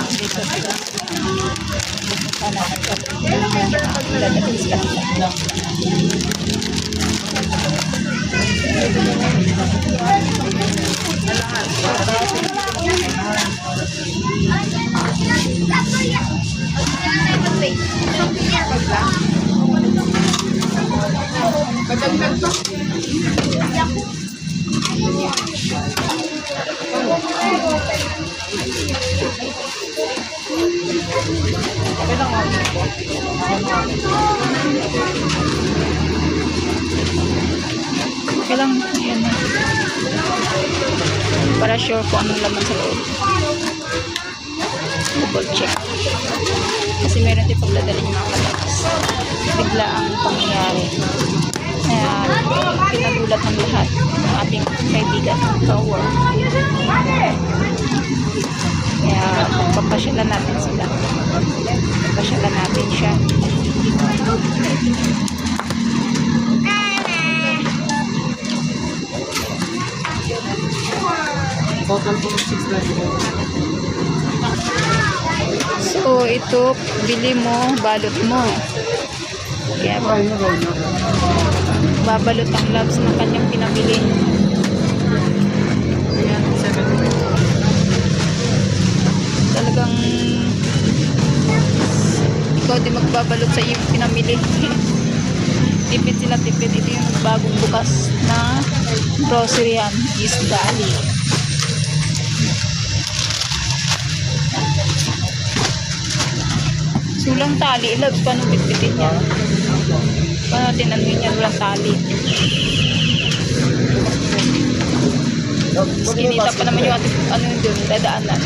dito sila. Sana nagkakiladalis ka nila. Okay lang, yan na. Para sure kung anong laman sa loob. Double check. Kasi meron din pagdadalhin yung mga kalabas. Bigla ang pangyayari. Kaya pinagulat ng lahat ng ating kaibigan ka-work. Kaya papasyalan natin sila. Papasyalan natin siya. So ito, bili mo, balot mo. Kaya babalot ang loves ng kanyang pinabili. Talagang ikaw di magbabalot sa iyong pinamili. Tipid sila, tipid. Ito yung bagong bukas na groceryan is Dali. Sulang tali, loves, paano bitbitin yan? Paano natin ano yan, walang tali? Skinita pa naman yung ating, ano yun dun, dadaanan.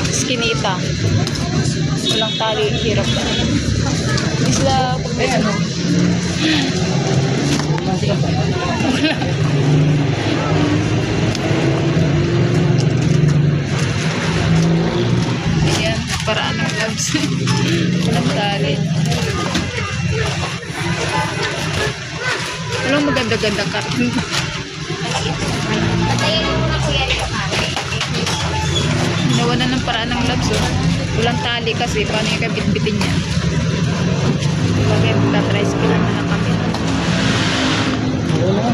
Skinita. Walang tali, hirap na. Hindi sila, kung may ano. Ayan, paraan ng loves. Walang tali. Walang maganda-ganda ka. Ginawa na ng paraan ng loves, oh. Walang tali kasi, paano yung kabit-bitin niya? Bagay, magta-tricycle naman na kami.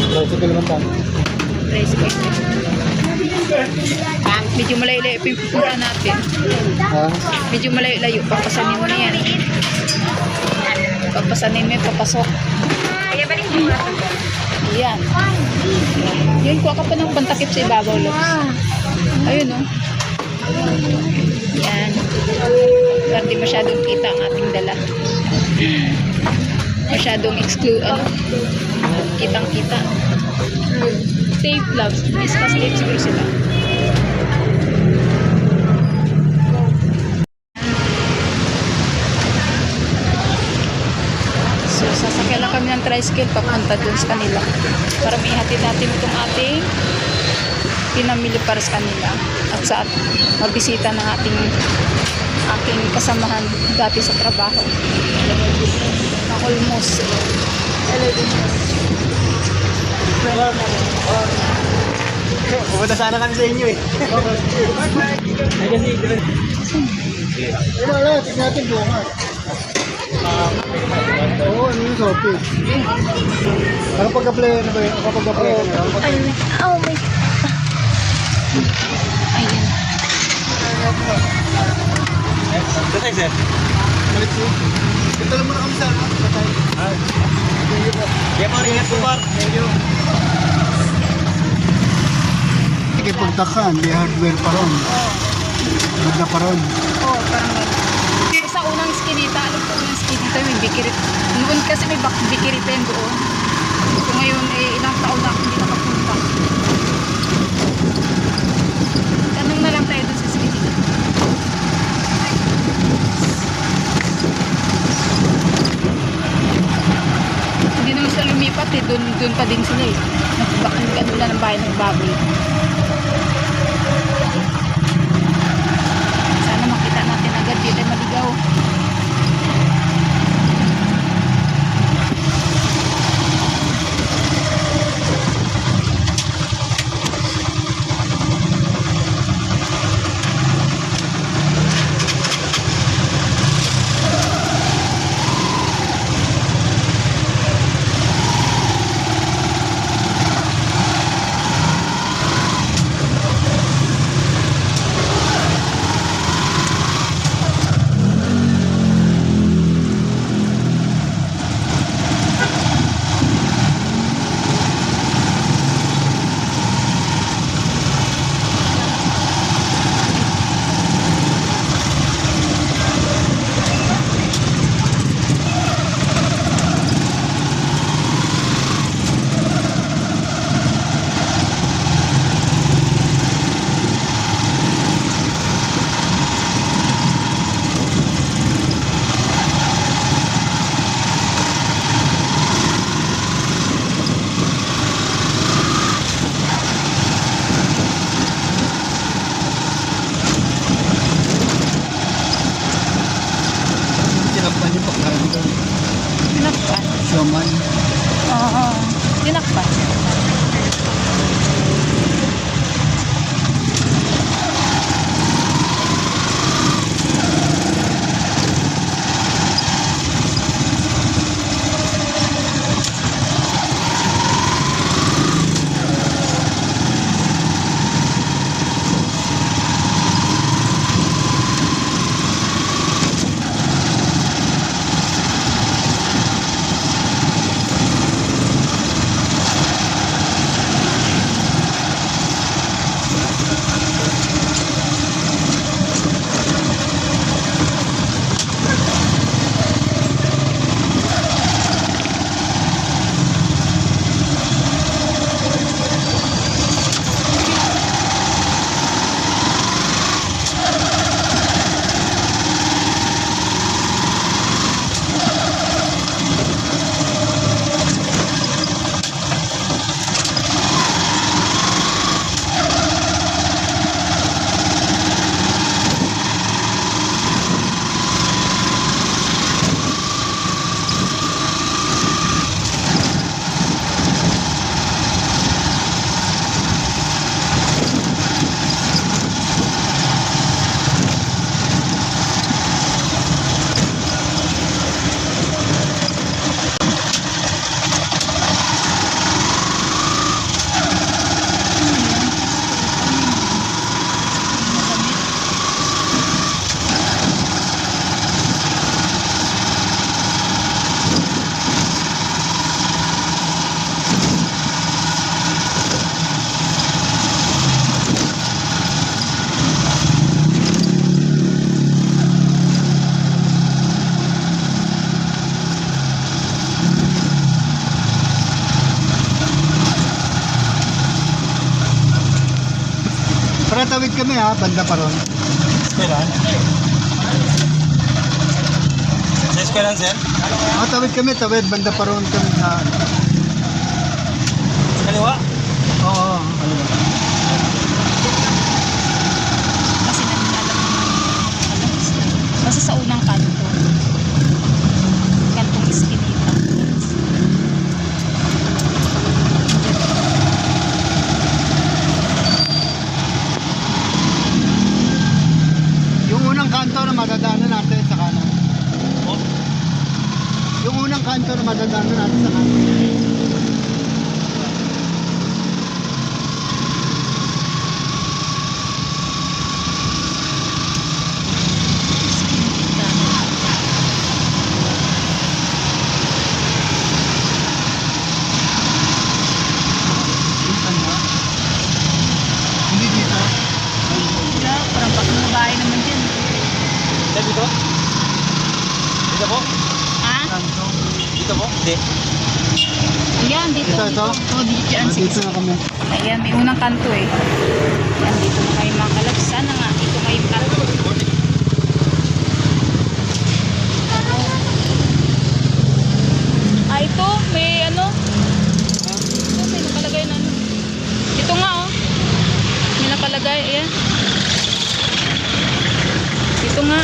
Tricycle naman tayo. Tricycle. Medyo malayo-layo pa yung pupunta natin. Medyo malayo-layo. Papasanin mo na yan. Papasanin mo yung papasok. Ayan. Yun, kuha ka pa ng pantakip sa ibabaw, loves. Ayun, no? Yan. Para di masyadong kita ang ating dala. Masyadong exclude, kitang-kita. Safe, loves. Discuss safe siguro sila. So, sasakyan lang kami ng tricycle papunta dun sa kanila. Para may hatid natin itong ating pinamili para sa kanila. At sa mabisita ng aking kasamahan dati sa trabaho. Almost 11 years. Pupunta sana kami sa inyo eh. Wala, tignan natin bukas. Oo, ano yung sopi? Ano pagka-play na ba yun? Ano pagka-play na yun? Oh my God. Ayan. Patay, sir. Balik po. Ito lang muna kami sa ano. Patay. Kaya po, ingat po, Bar. Thank you. Pagtakan, may hardware pa ron. Magda pa ron. Oo, parang gano'n. Sa unang skinita, alam ko yung skinita, may bikirit. Noon kasi may bikirit pa yun doon. So ngayon, ilang taon na ako hindi nakapunta. Tanong na lang tayo doon sa skinita. Hindi naman sila lumipat eh, doon pa din sila eh. Nagkano ng bahay ng baboy. Sana makita natin agad, di tayo maligaw. tawid kami ha, banda pa ron. Eskwelahan? Sa eskwelahan, sir? Tawid kami, banda pa ron kami sa... Kaliwa? Oo, kaliwa. Kasi naglalang basta sa unang kanto. Kantong Eskinita. Yung unang kanto na madadaanan natin sa kanan. Oh? Yung unang kanto na madadaanan natin sa kanan. Hindi dito. Wala, parang pagkababae naman dyan. Dito? Dito po? Ha? Kanto. Dito po? Hindi. Ayan, dito. Ito? Oh, dito yan. Sige. Dito na kami. Ayan, may unang kanto eh. Ayan, dito na kayo mga kalabs. Sana nga, ito kayo kanto. Ito, may ano? Ito, may nakalagay na ano. Ito nga oh. May nakalagay, ayan. Ito nga.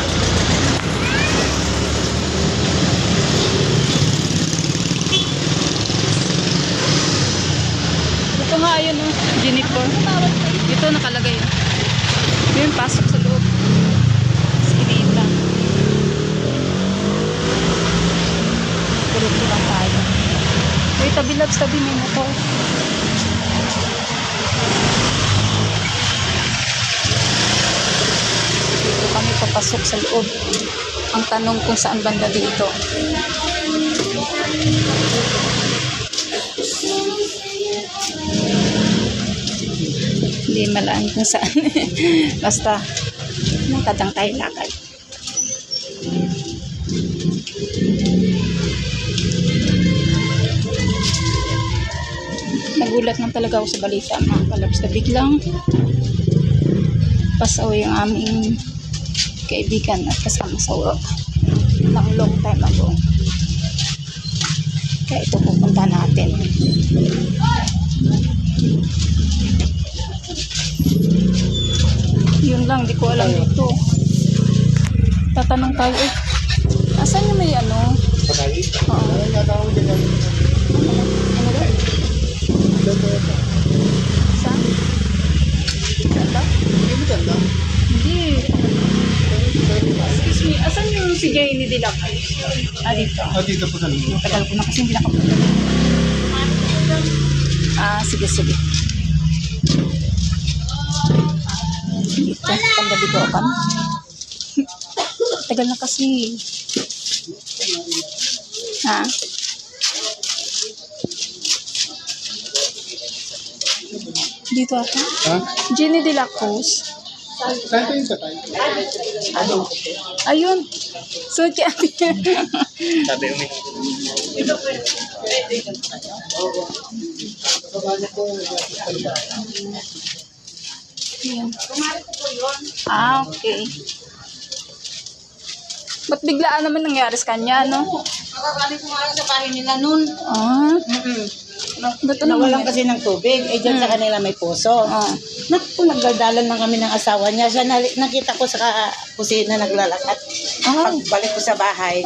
Ito nga, ayun oh. Juniper. Ito nakalagay. Yun, pasok sa loob. Eskinita. Tulog lang tayo. Uy, tabi labs, tabi may motor. Dito kami papasok sa loob. Ang tanong kung saan banda dito. Hindi malaan kung saan. Basta, nakatang tayo lakad. Nagulat lang talaga ako sa balita mga kalabs na biglang pasaw yung aming kaibigan at kasama sa work ng long time ago. Kaya ito pupunta natin. Yun lang, di ko alam dito. Tatanong tayo, asan yung may ano? Oo. Ano ba? Saan? Ganda? Hindi mo ganda? Hindi. Excuse me, asan yung si Janie Dilac? Dito. Dito po sa loob. Tagal ko na kasi hindi nakapunta. Sige, sige. Dito, panggabi ko kami. Tagal na kasi. Ha? Dito ako. Ha? Jenny de la Cruz. Saan po yung tatay? Ayun. So, Sabi umi. Ayan. Okay. Ba't biglaan naman nangyari sa kanya, no? Nakakali ko nga sa bahay nila nun. Ba't ano Nawalan kasi ng tubig. Dyan sa kanila may puso. Naku, nagdadalan lang kami ng asawa niya. Siya nakita ko sa kusina naglalakad. Pagbalik ko sa bahay.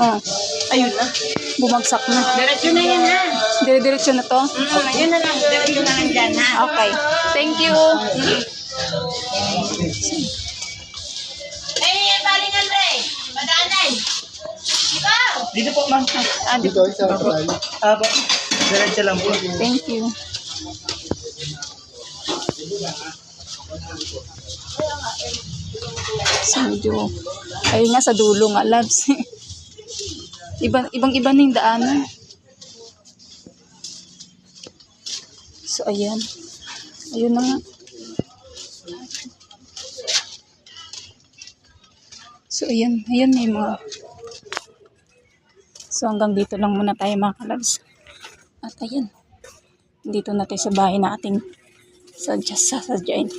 Ayun na. Bumagsak na. Diretso na yan ha. Dire-diretso na to? Yun na lang. Diretso na lang dyan ha. Okay. Thank you. Palingan Ray. Madaanan. Ikaw. Dito po, ma'am. Dito, sa tatay. Diretso lang po. Thank you. So, medyo, ayun nga sa dulo nga, loves. Ibang-iba na yung daanan. So, ayan. Ayun na nga. So, ayan. Ayan may mga. So, hanggang dito lang muna tayo mga kalabs. At ayan. Dito na tayo sa bahay nating sadyain.